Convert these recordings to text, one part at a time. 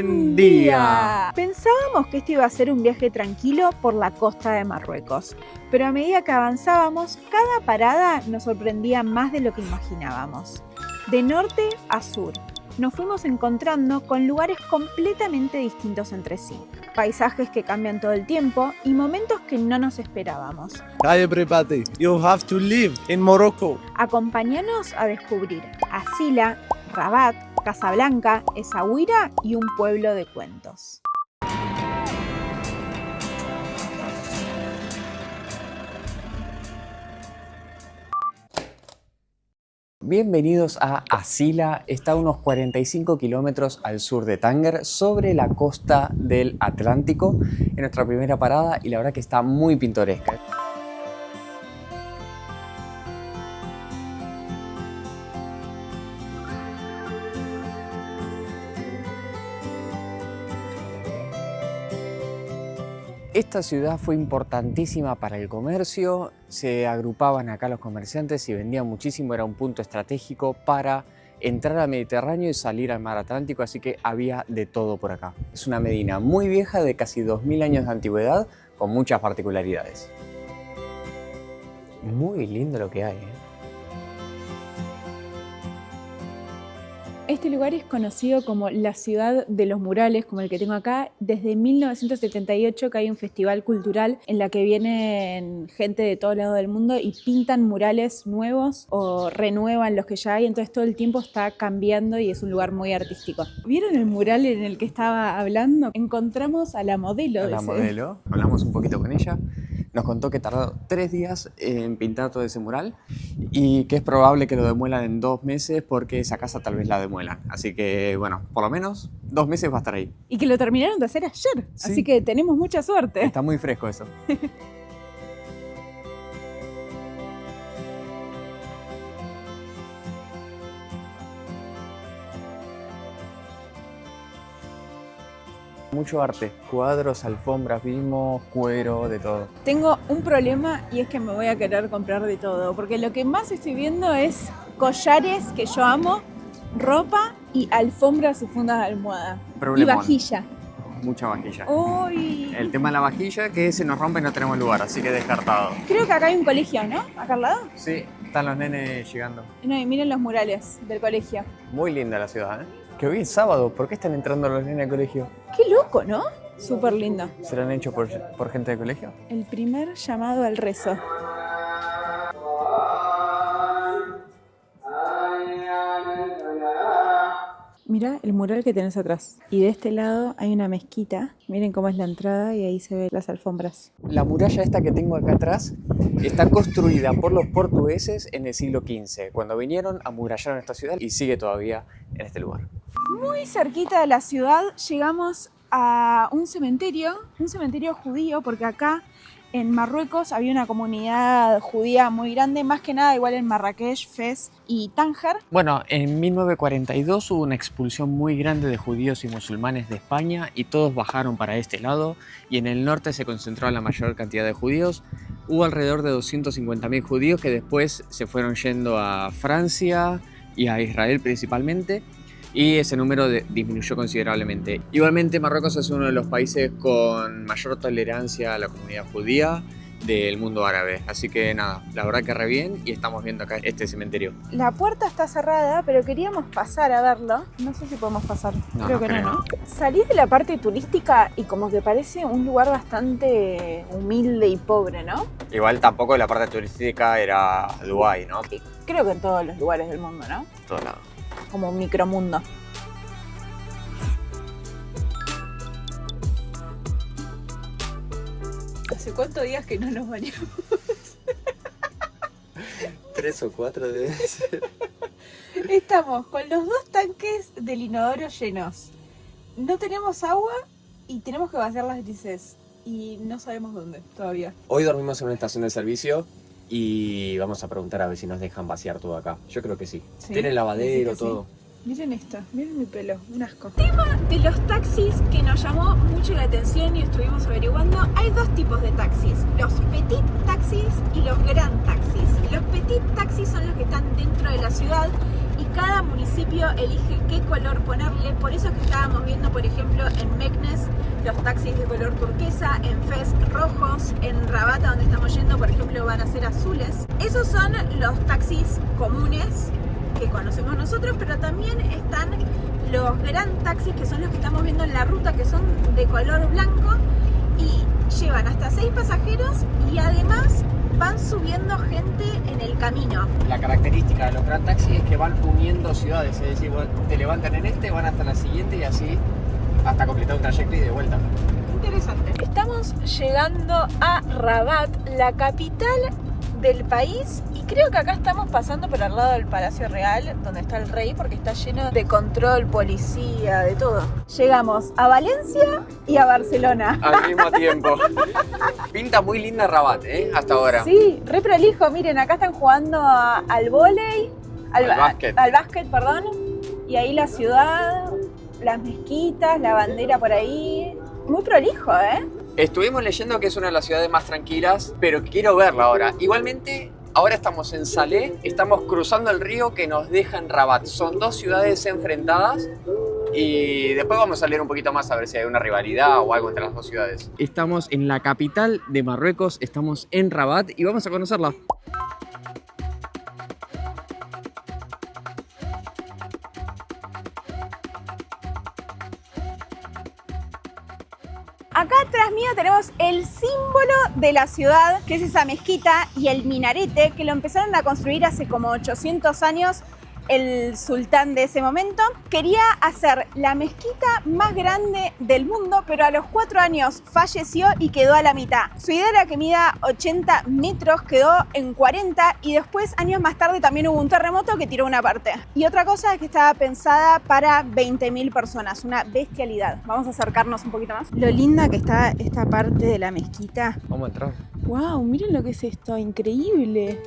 buen día. Pensábamos que este iba a ser un viaje tranquilo por la costa de Marruecos, pero a medida que avanzábamos, cada parada nos sorprendía más de lo que imaginábamos. De norte a sur, nos fuimos encontrando con lugares completamente distintos entre sí, paisajes que cambian todo el tiempo y momentos que no nos esperábamos. Hi everybody, you have to live in Morocco. Acompáñanos a descubrir Asila, Rabat, Casablanca, Essaouira y un pueblo de cuentos. Bienvenidos a Asila, está a unos 45 kilómetros al sur de Tánger, sobre la costa del Atlántico, en nuestra primera parada, y la verdad que está muy pintoresca. Esta ciudad fue importantísima para el comercio, se agrupaban acá los comerciantes y vendían muchísimo, era un punto estratégico para entrar al Mediterráneo y salir al mar Atlántico, así que había de todo por acá. Es una medina muy vieja, de casi 2000 años de antigüedad, con muchas particularidades. Muy lindo lo que hay, ¿eh? Este lugar es conocido como la ciudad de los murales, como el que tengo acá, desde 1978, que hay un festival cultural en la que vienen gente de todo lado del mundo y pintan murales nuevos o renuevan los que ya hay, entonces todo el tiempo está cambiando y es un lugar muy artístico. ¿Vieron el mural en el que estaba hablando? Encontramos a la modelo. Hablamos un poquito con ella. Nos contó que tardó 3 días en pintar todo ese mural y que es probable que lo demuelan en 2 meses porque esa casa tal vez la demuelan. Así que, bueno, por lo menos 2 meses va a estar ahí. Y que lo terminaron de hacer ayer, sí. Así que tenemos mucha suerte. Está muy fresco eso. Mucho arte, cuadros, alfombras, vimos, cuero, de todo. Tengo un problema y es que me voy a querer comprar de todo, porque lo que más estoy viendo es collares que yo amo, ropa y alfombras y fundas de almohada. Problemón. Y vajilla. Mucha vajilla. Uy. El tema de la vajilla, que se nos rompe y no tenemos lugar, así que descartado. Creo que acá hay un colegio, ¿no? ¿Acá al lado? Sí, están los nenes llegando. No, y miren los murales del colegio. Muy linda la ciudad, ¿eh? Que hoy es sábado, ¿por qué están entrando los nenes al colegio? Qué loco, ¿no? Súper lindo. ¿Serán hechos por gente de colegio? El primer llamado al rezo. Mirá el mural que tenés atrás. Y de este lado hay una mezquita. Miren cómo es la entrada y ahí se ven las alfombras. La muralla esta que tengo acá atrás está construida por los portugueses en el siglo XV, cuando vinieron, amurallaron esta ciudad y sigue todavía en este lugar. Muy cerquita de la ciudad llegamos a un cementerio judío, porque acá en Marruecos había una comunidad judía muy grande, más que nada igual en Marrakech, Fez y Tánger. Bueno, en 1942 hubo una expulsión muy grande de judíos y musulmanes de España y todos bajaron para este lado, y en el norte se concentró la mayor cantidad de judíos. Hubo alrededor de 250.000 judíos que después se fueron yendo a Francia y a Israel principalmente, y ese número disminuyó considerablemente. Igualmente, Marruecos es uno de los países con mayor tolerancia a la comunidad judía del mundo árabe. Así que nada, la verdad que re bien, y estamos viendo acá este cementerio. La puerta está cerrada, pero queríamos pasar a verlo. No sé si podemos pasar. Creo que no. Salís de la parte turística y como que parece un lugar bastante humilde y pobre, ¿no? Igual tampoco la parte turística era Dubái, ¿no? Creo que en todos los lugares del mundo, ¿no? Todo lado. Como un micromundo. ¿Hace cuántos días que no nos bañamos? 3 o 4 debe ser. Estamos con los 2 tanques del inodoro llenos. No tenemos agua y tenemos que vaciar las grises. Y no sabemos dónde todavía. Hoy dormimos en una estación de servicio y vamos a preguntar a ver si nos dejan vaciar todo acá. Yo creo que sí. ¿Sí? Tiene lavadero, todo. Sí. Miren esto, miren mi pelo, un asco. El tema de los taxis que nos llamó mucho la atención y estuvimos averiguando, hay 2 tipos de taxis, los petit taxis y los grand taxis. Los petit taxis son los que están dentro de la ciudad y cada municipio elige qué color ponerle, por eso es que estábamos viendo, por ejemplo, los taxis de color turquesa, en Fez rojos, en Rabat, donde estamos yendo, por ejemplo, van a ser azules. Esos son los taxis comunes que conocemos nosotros, pero también están los gran taxis, que son los que estamos viendo en la ruta, que son de color blanco y llevan hasta 6 pasajeros y además van subiendo gente en el camino. La característica de los gran taxis es que van uniendo ciudades, es decir, te levantan en este, van hasta la siguiente y así hasta completar un trayecto y de vuelta. Interesante. Estamos llegando a Rabat, la capital del país, y creo que acá estamos pasando por al lado del Palacio Real, donde está el rey, porque está lleno de control, policía, de todo. Llegamos a Valencia y a Barcelona. Al mismo tiempo. Pinta muy linda Rabat, hasta ahora. Sí, re prolijo. Miren, acá están jugando al vóley, al básquet, perdón. Y ahí la ciudad, las mezquitas, la bandera por ahí. Muy prolijo, ¿eh? Estuvimos leyendo que es una de las ciudades más tranquilas, pero quiero verla ahora. Igualmente, ahora estamos en Salé, estamos cruzando el río que nos deja en Rabat. Son 2 ciudades enfrentadas y después vamos a leer un poquito más a ver si hay una rivalidad o algo entre las 2 ciudades. Estamos en la capital de Marruecos, estamos en Rabat y vamos a conocerla. Acá atrás mío tenemos el símbolo de la ciudad, que es esa mezquita y el minarete, que lo empezaron a construir hace como 800 años el sultán de ese momento. Quería hacer la mezquita más grande del mundo, pero a los 4 años falleció y quedó a la mitad. Su idea era que mida 80 metros, quedó en 40 y después, años más tarde, también hubo un terremoto que tiró una parte. Y otra cosa es que estaba pensada para 20.000 personas, una bestialidad. Vamos a acercarnos un poquito más. Lo linda que está esta parte de la mezquita. Vamos a entrar. ¡Wow! Miren lo que es esto, increíble.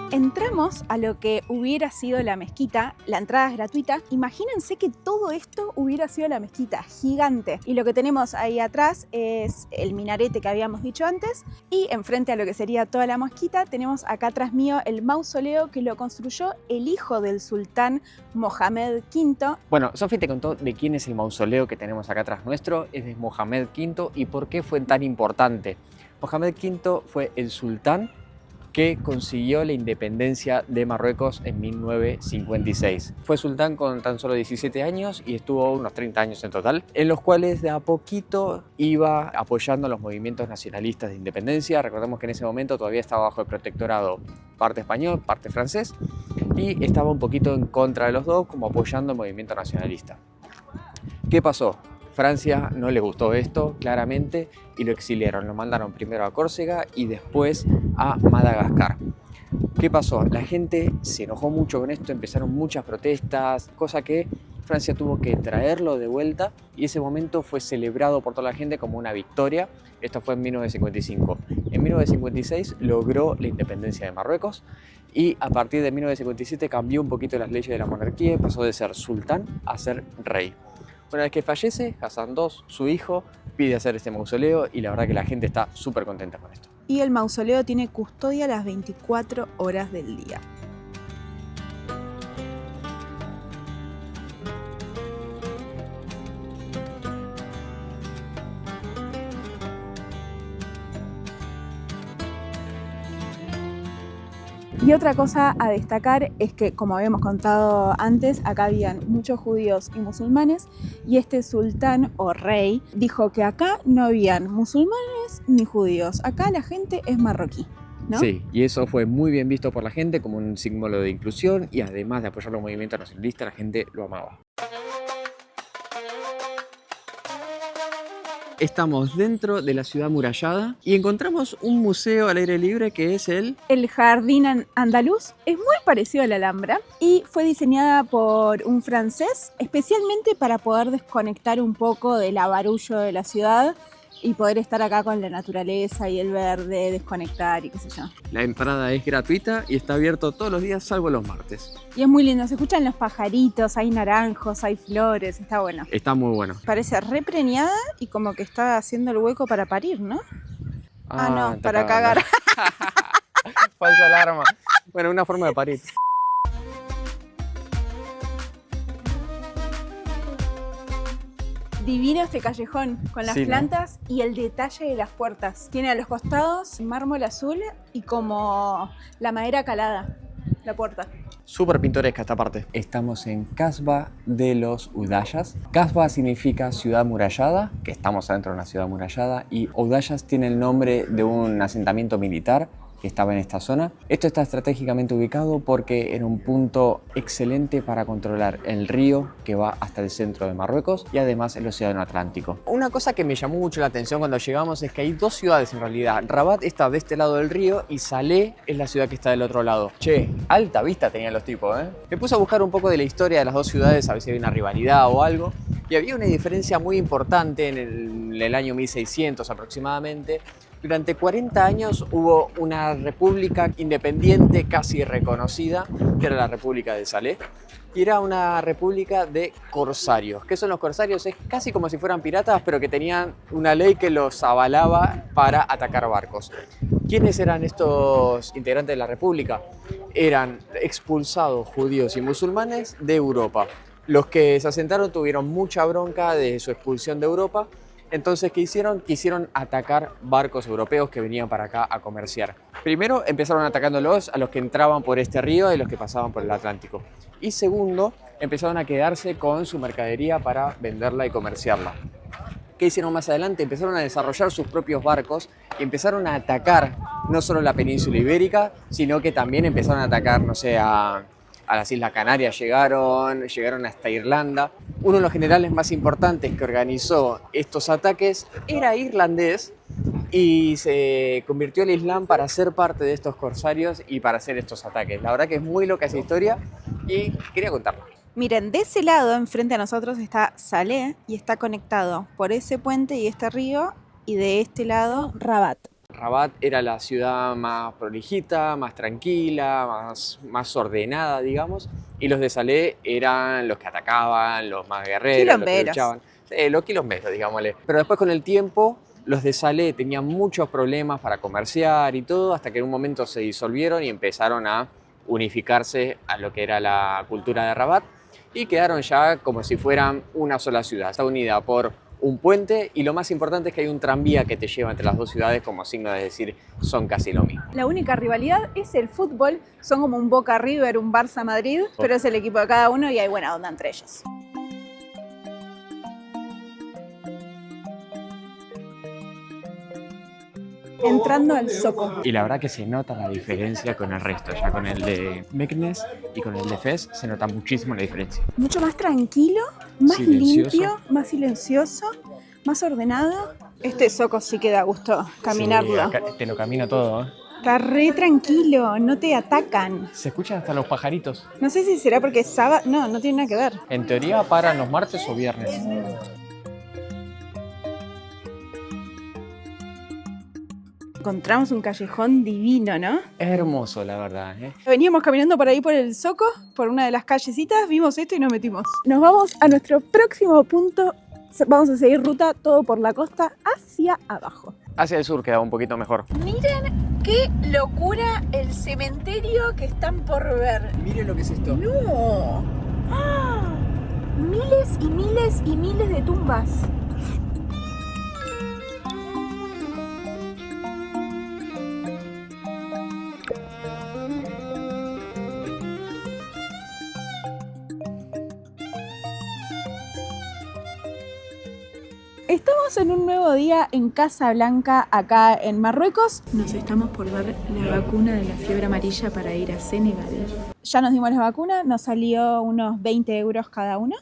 Entramos a lo que hubiera sido la mezquita, la entrada es gratuita. Imagínense que todo esto hubiera sido la mezquita, gigante. Y lo que tenemos ahí atrás es el minarete que habíamos dicho antes. Y enfrente a lo que sería toda la mezquita, tenemos acá atrás mío el mausoleo que lo construyó el hijo del sultán Mohamed V. Bueno, Sofi te contó de quién es el mausoleo que tenemos acá atrás nuestro, es de Mohamed V y por qué fue tan importante. Mohamed V fue el sultán que consiguió la independencia de Marruecos en 1956. Fue sultán con tan solo 17 años y estuvo unos 30 años en total, en los cuales de a poquito iba apoyando los movimientos nacionalistas de independencia. Recordemos que en ese momento todavía estaba bajo el protectorado parte español, parte francés, y estaba un poquito en contra de los dos, como apoyando el movimiento nacionalista. ¿Qué pasó? Francia no le gustó esto, claramente, y lo exiliaron. Lo mandaron primero a Córcega y después a Madagascar. ¿Qué pasó? La gente se enojó mucho con esto, empezaron muchas protestas, cosa que Francia tuvo que traerlo de vuelta y ese momento fue celebrado por toda la gente como una victoria. Esto fue en 1955. En 1956 logró la independencia de Marruecos y a partir de 1957 cambió un poquito las leyes de la monarquía y pasó de ser sultán a ser rey. Una vez que fallece, Hassan II, su hijo, pide hacer este mausoleo y la verdad que la gente está súper contenta con esto. Y el mausoleo tiene custodia las 24 horas del día. Y otra cosa a destacar es que, como habíamos contado antes, acá habían muchos judíos y musulmanes, y este sultán o rey dijo que acá no habían musulmanes ni judíos, acá la gente es marroquí, ¿no? Sí, y eso fue muy bien visto por la gente como un símbolo de inclusión y además de apoyar los movimientos nacionalistas, la gente lo amaba. Estamos dentro de la ciudad amurallada y encontramos un museo al aire libre que es el Jardín Andaluz. Es muy parecido a la Alhambra y fue diseñada por un francés especialmente para poder desconectar un poco del barullo de la ciudad y poder estar acá con la naturaleza y el verde, desconectar y qué sé yo. La entrada es gratuita y está abierto todos los días salvo los martes. Y es muy lindo, se escuchan los pajaritos, hay naranjos, hay flores, está bueno. Está muy bueno. Parece re preñada y como que está haciendo el hueco para parir, ¿no? No, te para cagan. cagar. Falsa alarma. Bueno, una forma de parir. Divino este callejón con las Sí, ¿no? plantas y el detalle de las puertas. Tiene a los costados mármol azul y como la madera calada, la puerta. Súper pintoresca esta parte. Estamos en Casbah de los Udayas. Casbah significa ciudad murallada, que estamos adentro de una ciudad murallada, y Udayas tiene el nombre de un asentamiento militar que estaba en esta zona. Esto está estratégicamente ubicado porque era un punto excelente para controlar el río que va hasta el centro de Marruecos y además el océano Atlántico. Una cosa que me llamó mucho la atención cuando llegamos es que hay dos ciudades en realidad. Rabat está de este lado del río y Salé es la ciudad que está del otro lado. Che, alta vista tenían los tipos, ¿eh? Me puse a buscar un poco de la historia de las dos ciudades, a ver si había una rivalidad o algo. Y había una diferencia muy importante en el año 1600 aproximadamente. Durante 40 años hubo una república independiente casi reconocida, que era la República de Salé, y era una república de corsarios. ¿Qué son los corsarios? Es casi como si fueran piratas, pero que tenían una ley que los avalaba para atacar barcos. ¿Quiénes eran estos integrantes de la república? Eran expulsados judíos y musulmanes de Europa. Los que se asentaron tuvieron mucha bronca de su expulsión de Europa. Entonces, ¿qué hicieron? Quisieron atacar barcos europeos que venían para acá a comerciar. Primero, empezaron atacándolos a los que entraban por este río y los que pasaban por el Atlántico. Y segundo, empezaron a quedarse con su mercadería para venderla y comerciarla. ¿Qué hicieron más adelante? Empezaron a desarrollar sus propios barcos y empezaron a atacar no solo la península ibérica, sino que también empezaron a atacar, no sé, a las Islas Canarias llegaron hasta Irlanda. Uno de los generales más importantes que organizó estos ataques era irlandés y se convirtió al Islam para ser parte de estos corsarios y para hacer estos ataques. La verdad que es muy loca esa historia y quería contarla. Miren, de ese lado, enfrente a nosotros, está Salé y está conectado por ese puente y este río, y de este lado, Rabat. Rabat era la ciudad más prolijita, más tranquila, más ordenada, digamos, y los de Salé eran los que atacaban, los más guerreros, los que luchaban. Los quilomberos, digámosle. Pero después con el tiempo, los de Salé tenían muchos problemas para comerciar y todo, hasta que en un momento se disolvieron y empezaron a unificarse a lo que era la cultura de Rabat y quedaron ya como si fueran una sola ciudad. Está unida por un puente y lo más importante es que hay un tranvía que te lleva entre las dos ciudades como signo de decir son casi lo mismo. La única rivalidad es el fútbol, son como un Boca River, un Barça Madrid, pero es el equipo de cada uno y hay buena onda entre ellos. Entrando al Zoco. Y la verdad que se nota la diferencia con el resto, ya con el de Meknes y con el de Fez se nota muchísimo la diferencia. Mucho más tranquilo, más Silencioso. limpio, más silencioso, más ordenado. Este Zoco sí que da gusto caminarlo. Sí, acá te lo camino todo, ¿eh? Está re tranquilo, no te atacan. Se escuchan hasta los pajaritos. No sé si será porque es sábado, no tiene nada que ver. En teoría paran los martes o viernes. Encontramos un callejón divino, ¿no? Hermoso, la verdad, ¿eh? Veníamos caminando por ahí por el Zoco, por una de las callecitas, vimos esto y nos metimos. Nos vamos a nuestro próximo punto. Vamos a seguir ruta todo por la costa hacia abajo. Hacia el sur queda un poquito mejor. Miren qué locura el cementerio que están por ver. Miren lo que es esto. ¡No! ¡Ah! Miles y miles y miles de tumbas. Estamos en un nuevo día en Casablanca, acá en Marruecos. Nos estamos por dar la vacuna de la fiebre amarilla para ir a Senegal. Ya nos dimos la vacuna, nos salió unos 20 euros cada uno.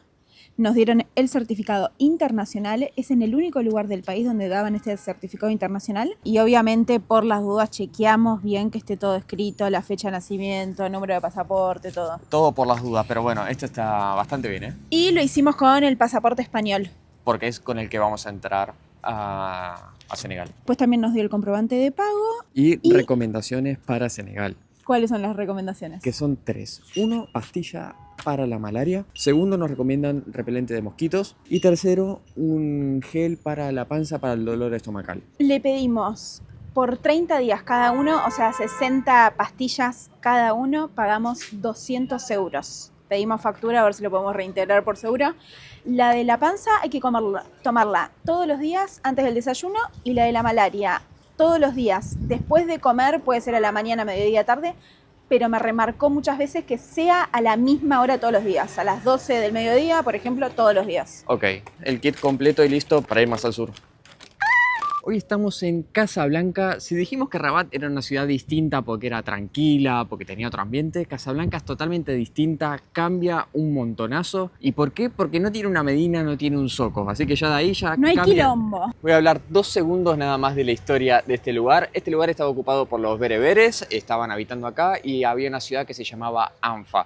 Nos dieron el certificado internacional, es en el único lugar del país donde daban este certificado internacional. Y obviamente por las dudas chequeamos bien que esté todo escrito, la fecha de nacimiento, número de pasaporte, todo. Todo por las dudas, pero bueno, esto está bastante bien, ¿eh? Y lo hicimos con el pasaporte español. Porque es con el que vamos a entrar a Senegal. Pues también nos dio el comprobante de pago. Y recomendaciones para Senegal, ¿Cuáles son las recomendaciones? que son 3. 1, pastilla para la malaria. Segundo, nos recomiendan repelente de mosquitos. Y tercero, un gel para la panza para el dolor estomacal. Le pedimos por 30 días cada uno, o sea, 60 pastillas cada uno, pagamos 200 euros. pedimos factura a ver si lo podemos reintegrar por seguro. La de la panza hay que tomarla todos los días antes del desayuno, y la de la malaria todos los días después de comer, puede ser a la mañana, mediodía, tarde, pero me remarcó muchas veces que sea a la misma hora todos los días, a las 12 del mediodía, por ejemplo, todos los días. Ok, el kit completo y listo para ir más al sur. Hoy estamos en Casablanca. Si dijimos que Rabat era una ciudad distinta porque era tranquila, porque tenía otro ambiente, Casablanca es totalmente distinta, cambia un montonazo. ¿Y por qué? Porque no tiene una Medina, no tiene un Zoco. Así que ya de ahí ya No hay cambia. quilombo. Voy a hablar 2 segundos nada más de la historia de este lugar. Este lugar estaba ocupado por los bereberes, estaban habitando acá y había una ciudad que se llamaba Anfa.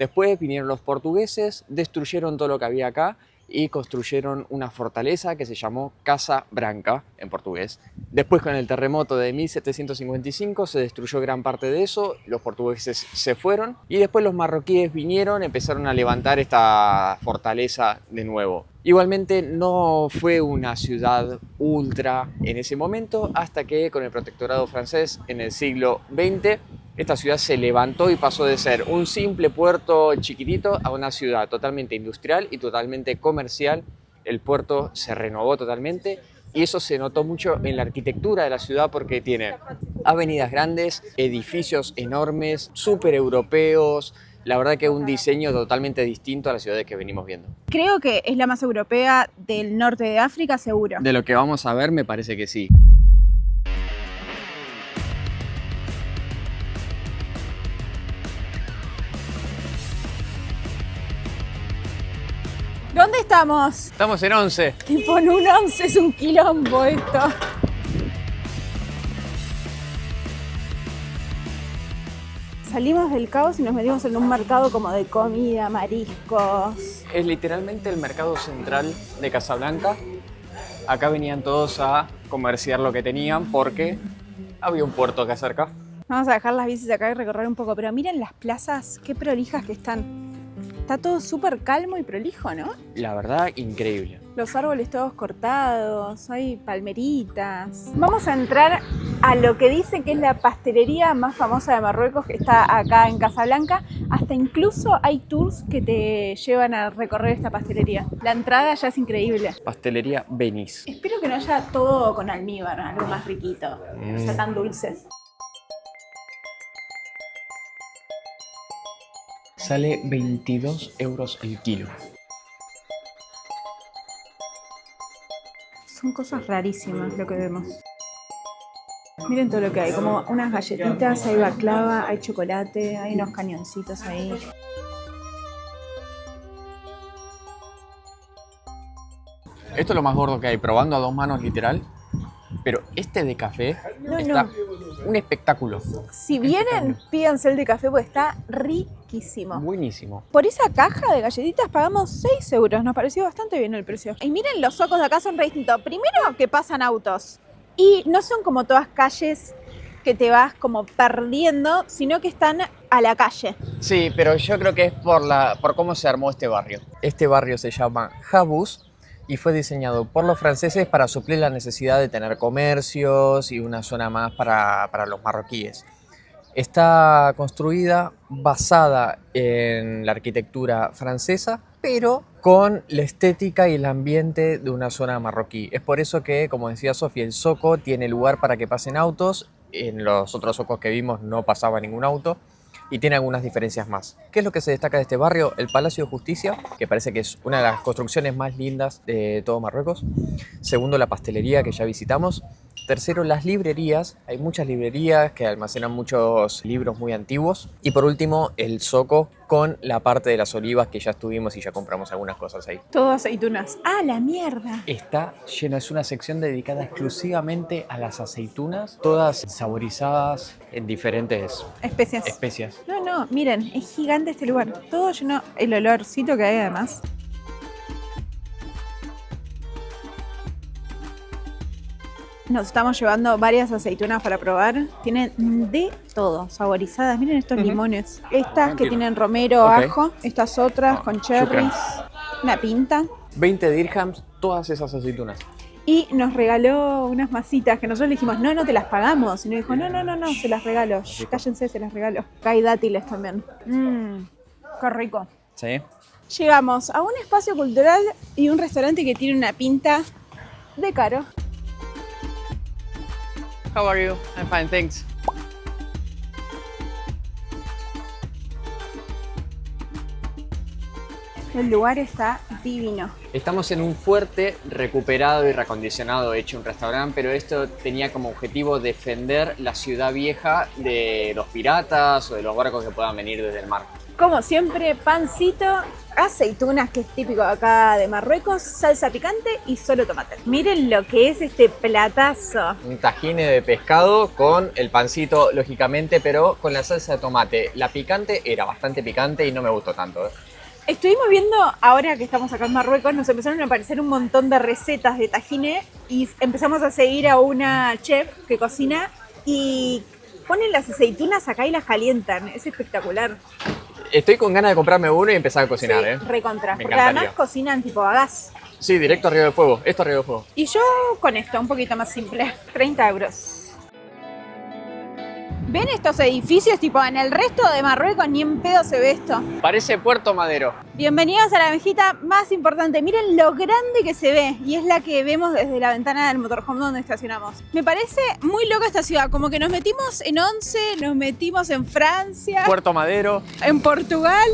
Después vinieron los portugueses, destruyeron todo lo que había acá y construyeron una fortaleza que se llamó Casa Branca, en portugués. Después, con el terremoto de 1755, se destruyó gran parte de eso, los portugueses se fueron y después los marroquíes vinieron, empezaron a levantar esta fortaleza de nuevo. Igualmente no fue una ciudad ultra en ese momento, hasta que con el protectorado francés en el siglo XX, esta ciudad se levantó y pasó de ser un simple puerto chiquitito a una ciudad totalmente industrial y totalmente comercial. El puerto se renovó totalmente y eso se notó mucho en la arquitectura de la ciudad, porque tiene avenidas grandes, edificios enormes, súper europeos. La verdad que un diseño totalmente distinto a las ciudades que venimos viendo. Creo que es la más europea del norte de África, seguro. De lo que vamos a ver, me parece que sí. ¿Dónde estamos? Estamos en 11. Tipo en un 11 es un quilombo esto. Salimos del caos y nos metimos en un mercado como de comida, mariscos. Es literalmente el mercado central de Casablanca. Acá venían todos a comerciar lo que tenían porque había un puerto acá cerca. Vamos a dejar las bicis acá y recorrer un poco, pero miren las plazas, qué prolijas que están. Está todo súper calmo y prolijo, ¿no? La verdad, increíble. Los árboles todos cortados, hay palmeritas. Vamos a entrar a lo que dicen que es la pastelería más famosa de Marruecos, que está acá en Casablanca. Hasta incluso hay tours que te llevan a recorrer esta pastelería. La entrada ya es increíble. Pastelería Benis. Espero que no haya todo con almíbar, algo más riquito, no sea tan dulce. Sale 22 euros el kilo. Son cosas rarísimas lo que vemos. Miren todo lo que hay, como unas galletitas, hay baklava, hay chocolate, hay unos cañoncitos ahí. Esto es lo más gordo que hay, probando a 2 manos literal. Pero este de café está un espectáculo. Si vienen, pídanse el de café porque está riquísimo. Buenísimo. Por esa caja de galletitas pagamos 6 euros, nos pareció bastante bien el precio. Y miren, los zocos de acá son re distintos. Primero que pasan autos y no son como todas calles que te vas como perdiendo, sino que están a la calle. Sí, pero yo creo que es por cómo se armó este barrio. Este barrio se llama Habous y fue diseñado por los franceses para suplir la necesidad de tener comercios y una zona más para los marroquíes. Está construida basada en la arquitectura francesa, pero con la estética y el ambiente de una zona marroquí. Es por eso que, como decía Sofía, el zoco tiene lugar para que pasen autos. En los otros zocos que vimos no pasaba ningún auto. Y tiene algunas diferencias más. ¿Qué es lo que se destaca de este barrio? El Palacio de Justicia, que parece que es una de las construcciones más lindas de todo Marruecos. Segundo, la pastelería, que ya visitamos. Tercero, las librerías. Hay muchas librerías que almacenan muchos libros muy antiguos. Y por último, el zoco con la parte de las olivas, que ya estuvimos y ya compramos algunas cosas ahí. Todo aceitunas. ¡Ah, la mierda! Está llena, es una sección dedicada exclusivamente a las aceitunas, todas saborizadas en diferentes especias. No, miren, es gigante este lugar. Todo lleno, el olorcito que hay además. Nos estamos llevando varias aceitunas para probar. Tienen de todo, saborizadas. Miren estos limones. Estas que tienen romero, ajo. Estas otras con cherries. Una pinta. 20 dirhams, todas esas aceitunas. Y nos regaló unas masitas que nosotros le dijimos, no te las pagamos. Y nos dijo, no, se las regalo. Shh, cállense, se las regalo. Acá hay dátiles también. Qué rico. Sí. Llegamos a un espacio cultural y un restaurante que tiene una pinta de caro. How are you? I'm fine, thanks. El lugar está divino. Estamos en un fuerte recuperado y reacondicionado, hecho un restaurante, pero esto tenía como objetivo defender la ciudad vieja de los piratas o de los barcos que puedan venir desde el mar. Como siempre, pancito, aceitunas, que es típico acá de Marruecos, salsa picante y solo tomate. Miren lo que es este platazo. Un tajine de pescado con el pancito, lógicamente, pero con la salsa de tomate. La picante era bastante picante y no me gustó tanto. Estuvimos viendo, ahora que estamos acá en Marruecos, nos empezaron a aparecer un montón de recetas de tajine y empezamos a seguir a una chef que cocina y ponen las aceitunas acá y las calientan. Es espectacular. Estoy con ganas de comprarme uno y empezar a cocinar, Sí, recontra. Me Porque encantaría. además cocinan tipo a gas. Sí, directo arriba del fuego. Esto arriba del fuego. Y yo con esto, un poquito más simple. 30 euros. ¿Ven estos edificios? Tipo, en el resto de Marruecos ni en pedo se ve esto. Parece Puerto Madero. Bienvenidos a la mezquita más importante. Miren lo grande que se ve y es la que vemos desde la ventana del motorhome donde estacionamos. Me parece muy loca esta ciudad, como que nos metimos en Once, nos metimos en Francia, Puerto Madero. en Portugal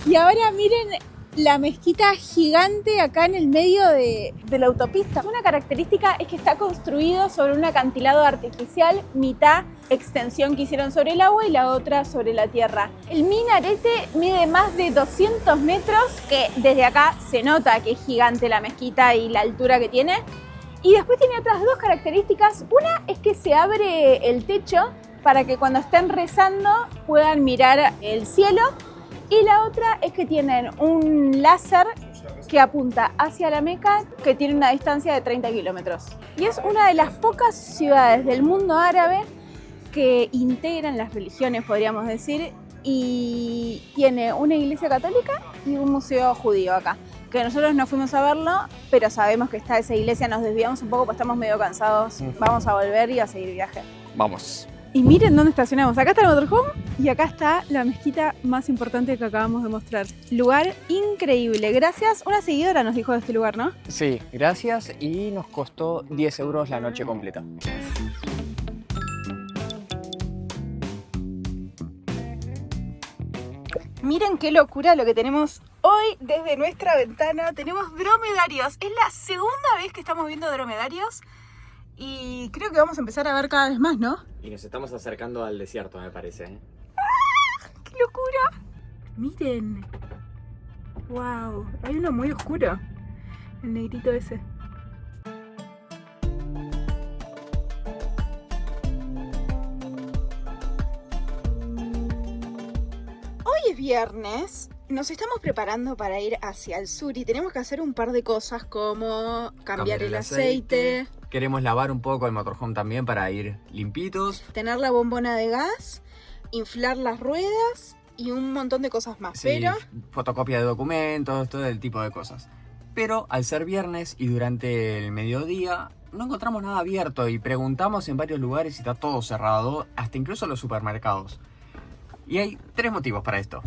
y ahora miren la mezquita gigante acá en el medio de la autopista. Una característica es que está construido sobre un acantilado artificial, mitad extensión que hicieron sobre el agua y la otra sobre la tierra. El minarete mide más de 200 metros, que desde acá se nota que es gigante la mezquita y la altura que tiene. Y después tiene otras dos características. Una es que se abre el techo para que cuando estén rezando puedan mirar el cielo. Y la otra es que tienen un láser que apunta hacia la Meca, que tiene una distancia de 30 kilómetros. Y es una de las pocas ciudades del mundo árabe que integran las religiones, podríamos decir, y tiene una iglesia católica y un museo judío acá. Que nosotros no fuimos a verlo, pero sabemos que está esa iglesia, nos desviamos un poco porque estamos medio cansados. Vamos a volver y a seguir viaje. Vamos. Y miren dónde estacionamos. Acá está el motorhome y acá está la mezquita más importante que acabamos de mostrar. Lugar increíble. Gracias. Una seguidora nos dijo de este lugar, ¿no? Sí, gracias. Y nos costó 10 euros la noche completa. Miren qué locura lo que tenemos hoy desde nuestra ventana. Tenemos dromedarios. Es la segunda vez que estamos viendo dromedarios. Y creo que vamos a empezar a ver cada vez más, ¿no? Y nos estamos acercando al desierto, me parece. ¡Qué locura! Miren. ¡Wow! Hay uno muy oscuro. El negrito ese. Hoy es viernes. Nos estamos preparando para ir hacia el sur y tenemos que hacer un par de cosas como cambiar el aceite, Queremos lavar un poco el motorhome también para ir limpitos. tener la bombona de gas, inflar las ruedas y un montón de cosas más. Sí, Pero fotocopia de documentos, todo el tipo de cosas. Pero al ser viernes y durante el mediodía no encontramos nada abierto y preguntamos en varios lugares y está todo cerrado, hasta incluso los supermercados. Y hay 3 motivos para esto.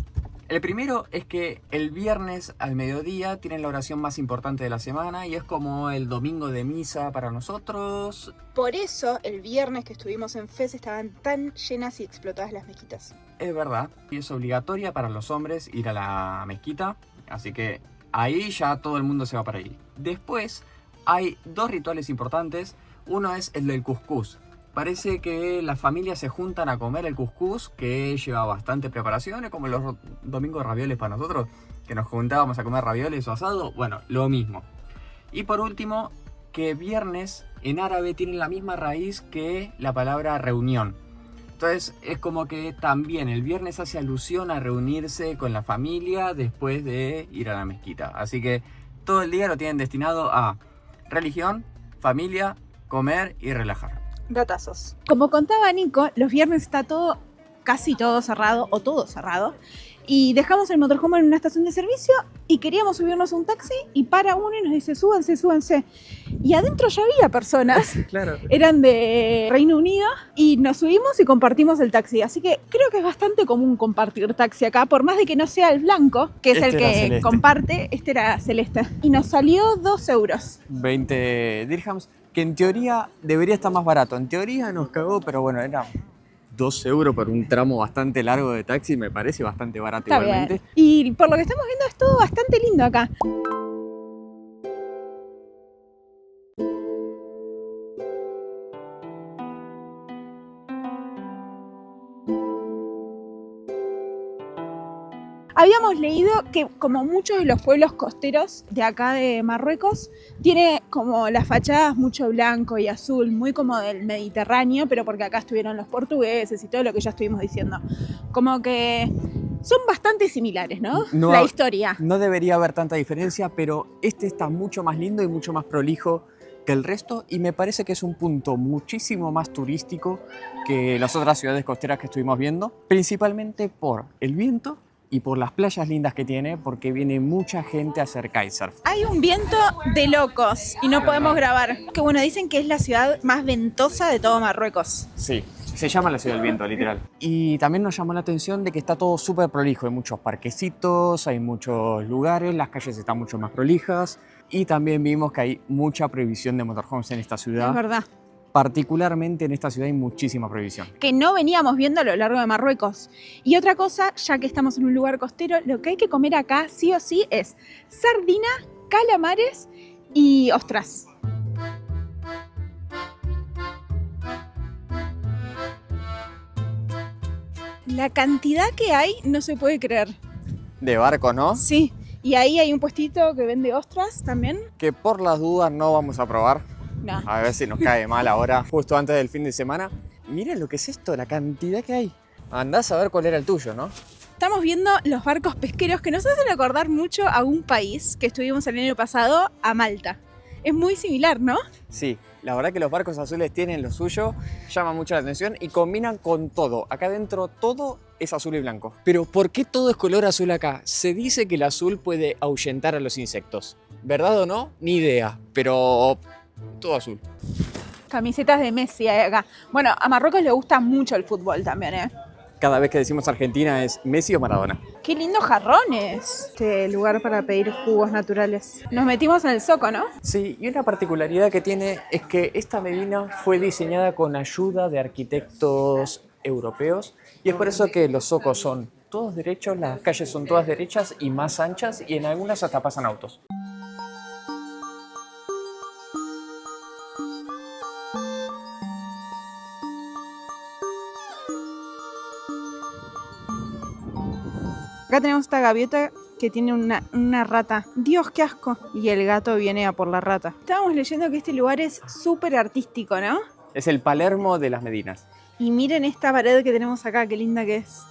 El primero es que el viernes al mediodía tienen la oración más importante de la semana y es como el domingo de misa para nosotros. por eso el viernes que estuvimos en Fez estaban tan llenas y explotadas las mezquitas. Es verdad, y es obligatoria para los hombres ir a la mezquita, así que ahí ya todo el mundo se va para ahí. Después hay 2 rituales importantes. Uno es el del cuscús. Parece que las familias se juntan a comer el cuscús, que lleva bastante preparación, es como los domingos ravioles para nosotros, que nos juntábamos a comer ravioles o asado. Bueno, lo mismo. Y por último, que viernes en árabe tiene la misma raíz que la palabra reunión. Entonces es como que también el viernes hace alusión a reunirse con la familia después de ir a la mezquita. Así que todo el día lo tienen destinado a religión, familia, comer y relajar. Datazos. Como contaba Nico, los viernes está todo, casi todo cerrado, o todo cerrado. Y dejamos el motorhome en una estación de servicio y queríamos subirnos a un taxi y para uno y nos dice, súbanse, súbanse. y adentro ya había personas. Claro. Eran de Reino Unido y nos subimos y compartimos el taxi. Así que creo que es bastante común compartir taxi acá, por más de que no sea el blanco, que es Este el era que celeste. comparte, este era celeste. Y nos salió 2 euros. 20 dirhams, que en teoría debería estar más barato. En teoría nos cagó, pero bueno, era 2 euros por un tramo bastante largo de taxi, me parece bastante barato Está igualmente. bien. Y por lo que estamos viendo es todo bastante lindo acá. Habíamos leído que como muchos de los pueblos costeros de acá de Marruecos, tiene como las fachadas mucho blanco y azul, muy como del Mediterráneo, pero porque acá estuvieron los portugueses y todo lo que ya estuvimos diciendo. Como que son bastante similares, ¿no? No- La historia. No debería haber tanta diferencia, pero este está mucho más lindo y mucho más prolijo que el resto y me parece que es un punto muchísimo más turístico que las otras ciudades costeras que estuvimos viendo, principalmente por el viento y por las playas lindas que tiene, porque viene mucha gente a hacer kitesurf. Hay un viento de locos y no podemos grabar. Que bueno, dicen que es la ciudad más ventosa de todo Marruecos. Sí, se llama la ciudad del viento, literal. Y también nos llamó la atención de que está todo súper prolijo. Hay muchos parquecitos, hay muchos lugares, las calles están mucho más prolijas. Y también vimos que hay mucha prohibición de motorhomes en esta ciudad. Es verdad. Particularmente en esta ciudad hay muchísima prohibición. Que no veníamos viendo a lo largo de Marruecos. Y otra cosa, ya que estamos en un lugar costero, lo que hay que comer acá sí o sí es sardina, calamares y ostras. La cantidad que hay no se puede creer. De barco, ¿no? Sí, y ahí hay un puestito que vende ostras también. Que por las dudas no vamos a probar. No. A ver si nos cae mal ahora, justo antes del fin de semana. Miren lo que es esto, la cantidad que hay. Andás a ver cuál era el tuyo, ¿no? Estamos viendo los barcos pesqueros que nos hacen acordar mucho a un país que estuvimos el año pasado, a Malta. Es muy similar, ¿no? Sí, la verdad que los barcos azules tienen lo suyo, llaman mucho la atención y combinan con todo. Acá adentro todo es azul y blanco. Pero ¿por qué todo es color azul acá? Se dice que el azul puede ahuyentar a los insectos. ¿Verdad o no? Ni idea, pero todo azul. Camisetas de Messi hay acá. Bueno, a Marruecos le gusta mucho el fútbol también, ¿eh? Cada vez que decimos Argentina es Messi o Maradona. ¡Qué lindos jarrones! Este lugar para pedir jugos naturales. Nos metimos en el zoco, ¿no? Sí, y una particularidad que tiene es que esta medina fue diseñada con ayuda de arquitectos europeos y es por eso que los zocos son todos derechos, las calles son todas derechas y más anchas y en algunas hasta pasan autos. Acá tenemos esta gaviota que tiene una rata. ¡Dios, qué asco! Y el gato viene a por la rata. Estábamos leyendo que este lugar es súper artístico, ¿no? Es el Palermo de las Medinas. Y miren esta pared que tenemos acá, qué linda que es.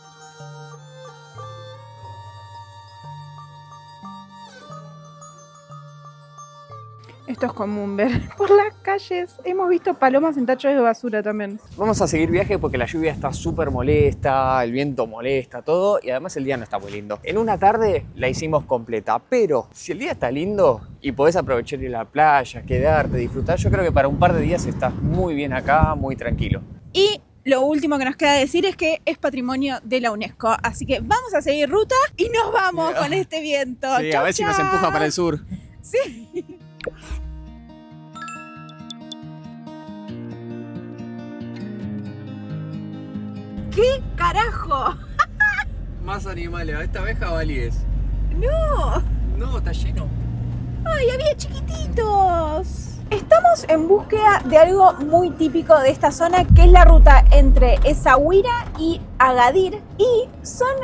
Esto es común ver por las calles. Hemos visto palomas en tachos de basura también. Vamos a seguir viaje porque la lluvia está súper molesta, el viento molesta, todo y además el día no está muy lindo. En una tarde la hicimos completa, pero si el día está lindo y podés aprovechar ir a la playa, quedarte, disfrutar, yo creo que para un par de días estás muy bien acá, muy tranquilo. Y lo último que nos queda decir es que es patrimonio de la UNESCO. Así que vamos a seguir ruta y nos vamos con este viento. Sí, Chau, a ver si nos chau. empuja para el sur. Sí. ¿Qué carajo? Más animales, esta vez jabalíes. No. No, está lleno. ¡Ay, había chiquititos! Estamos en búsqueda de algo muy típico de esta zona, que es la ruta entre Essaouira y Agadir. Y son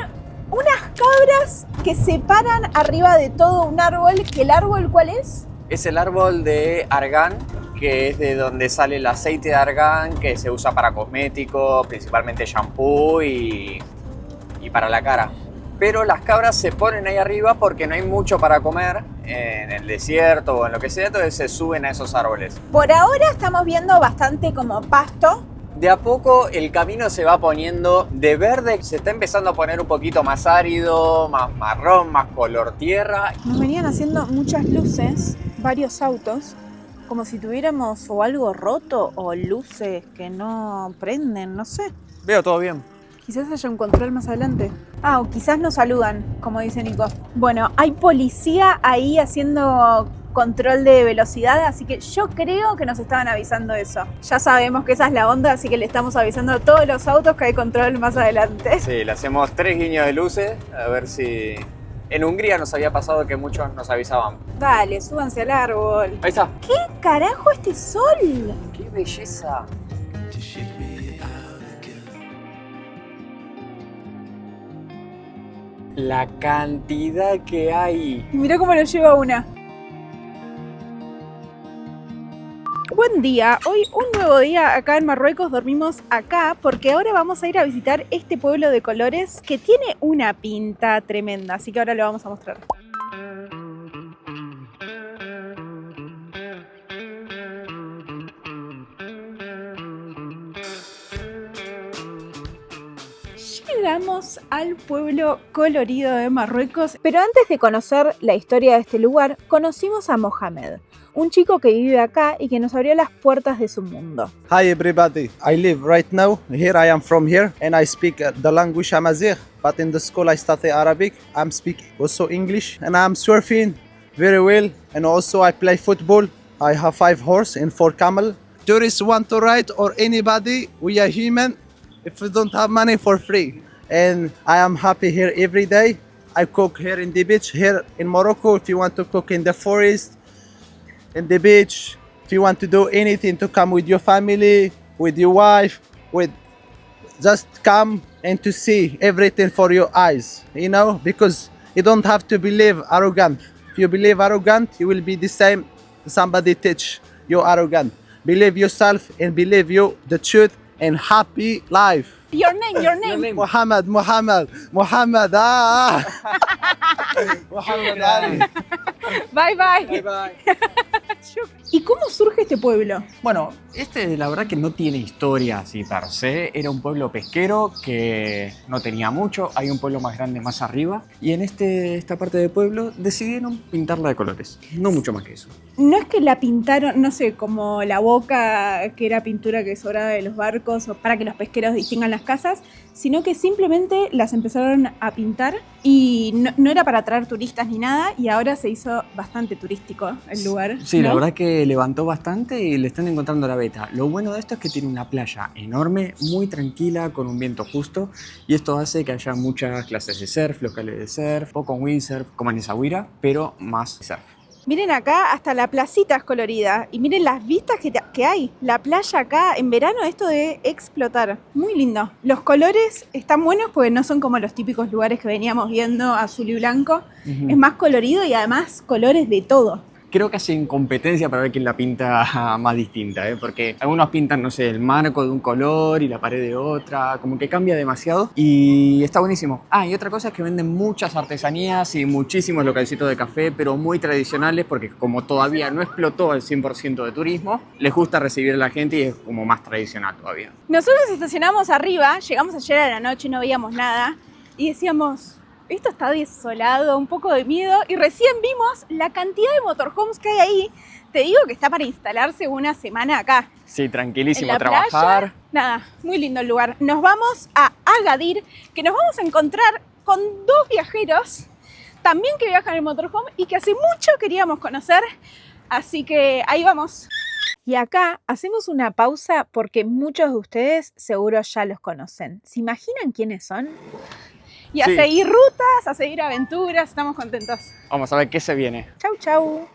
unas cabras que se paran arriba de todo un árbol. ¿Que el árbol cuál es? Es el árbol de argán, que es de donde sale el aceite de argán, que se usa para cosméticos, principalmente shampoo y para la cara. Pero las cabras se ponen ahí arriba porque no hay mucho para comer en el desierto o en lo que sea, entonces se suben a esos árboles. Por ahora estamos viendo bastante como pasto. De a poco el camino se va poniendo de verde, se está empezando a poner un poquito más árido, más marrón, más color tierra. Nos venían haciendo muchas luces, varios autos. como si tuviéramos o algo roto o luces que no prenden, no sé. Veo todo bien. Quizás haya un control más adelante. Ah, o quizás nos saludan, como dice Nico. Bueno, hay policía ahí haciendo control de velocidad, así que yo creo que nos estaban avisando eso. Ya sabemos que esa es la onda, así que le estamos avisando a todos los autos que hay control más adelante. Sí, le hacemos 3 guiños de luces, a ver si... En Hungría nos había pasado que muchos nos avisaban. Dale, súbanse al árbol. Ahí está. ¿Qué carajo este sol? ¡Qué belleza! La cantidad que hay. Y mirá cómo lo lleva una. Buen día, hoy un nuevo día acá en Marruecos, dormimos acá porque ahora vamos a ir a visitar este pueblo de colores que tiene una pinta tremenda, así que ahora lo vamos a mostrar. Llegamos al pueblo colorido de Marruecos, pero antes de conocer la historia de este lugar, conocimos a Mohamed, un chico que vive acá y que nos abrió las puertas de su mundo. Hi everybody. I live right now here. I am from here and I speak the language Amazigh. But in the school I study Arabic. I'm speaking also English and I'm surfing very well. And also I play football. I have 5 horse and 4 camel. Tourists want to ride or anybody. We are human. If we don't have money for free. And I am happy here every day. I cook here in the beach here in Morocco. If you want to cook in the forest, in the beach, if you want to do anything to come with your family, with your wife, with just come and to see everything for your eyes, you know, because you don't have to believe arrogant. If you believe arrogant, you will be the same. Somebody teach you arrogant. Believe yourself and believe you the truth and happy life. Your name. Muhammad. Muhammad Ali. Bye bye. Bye, bye. ¿Y cómo surge este pueblo? Bueno, la verdad que no tiene historia así per se. Era un pueblo pesquero que no tenía mucho. Hay un pueblo más grande más arriba. Y en esta parte del pueblo decidieron pintarla de colores. No mucho más que eso. No es que la pintaron, no sé, como la boca, que era pintura que sobraba de los barcos o para que los pesqueros distingan las casas, sino que simplemente las empezaron a pintar y no era para atraer turistas ni nada, y ahora se hizo bastante turístico el lugar. Sí, ¿no? la verdad que levantó bastante y le están encontrando la beta. Lo bueno de esto es que tiene una playa enorme, muy tranquila, con un viento justo, y esto hace que haya muchas clases de surf, locales de surf, o con windsurf, como en Essaouira, pero más surf. Miren acá, hasta la placita es colorida. Y miren las vistas que hay. La playa acá, en verano, esto de explotar. Muy lindo. Los colores están buenos porque no son como los típicos lugares que veníamos viendo, azul y blanco. Es más colorido y además colores de todo. Creo que hacen competencia para ver quién la pinta más distinta, porque algunos pintan, no sé, el marco de un color y la pared de otra, como que cambia demasiado y está buenísimo. Ah, y otra cosa es que venden muchas artesanías y muchísimos localcitos de café, pero muy tradicionales porque como todavía no explotó el 100% de turismo, les gusta recibir a la gente y es como más tradicional todavía. Nosotros estacionamos arriba, llegamos ayer a la noche y no veíamos nada y decíamos... Esto está desolado, un poco de miedo, y recién vimos la cantidad de motorhomes que hay ahí. Te digo que está para instalarse una semana acá. Sí, tranquilísimo, en la trabajar. Playa, nada, muy lindo el lugar. Nos vamos a Agadir, que nos vamos a encontrar con 2 viajeros, también que viajan en motorhome y que hace mucho queríamos conocer. Así que ahí vamos. Y acá hacemos una pausa porque muchos de ustedes seguro ya los conocen. ¿Se imaginan quiénes son? Y a Sí. seguir rutas, a seguir aventuras, estamos contentos. Vamos a ver qué se viene. Chau, chau.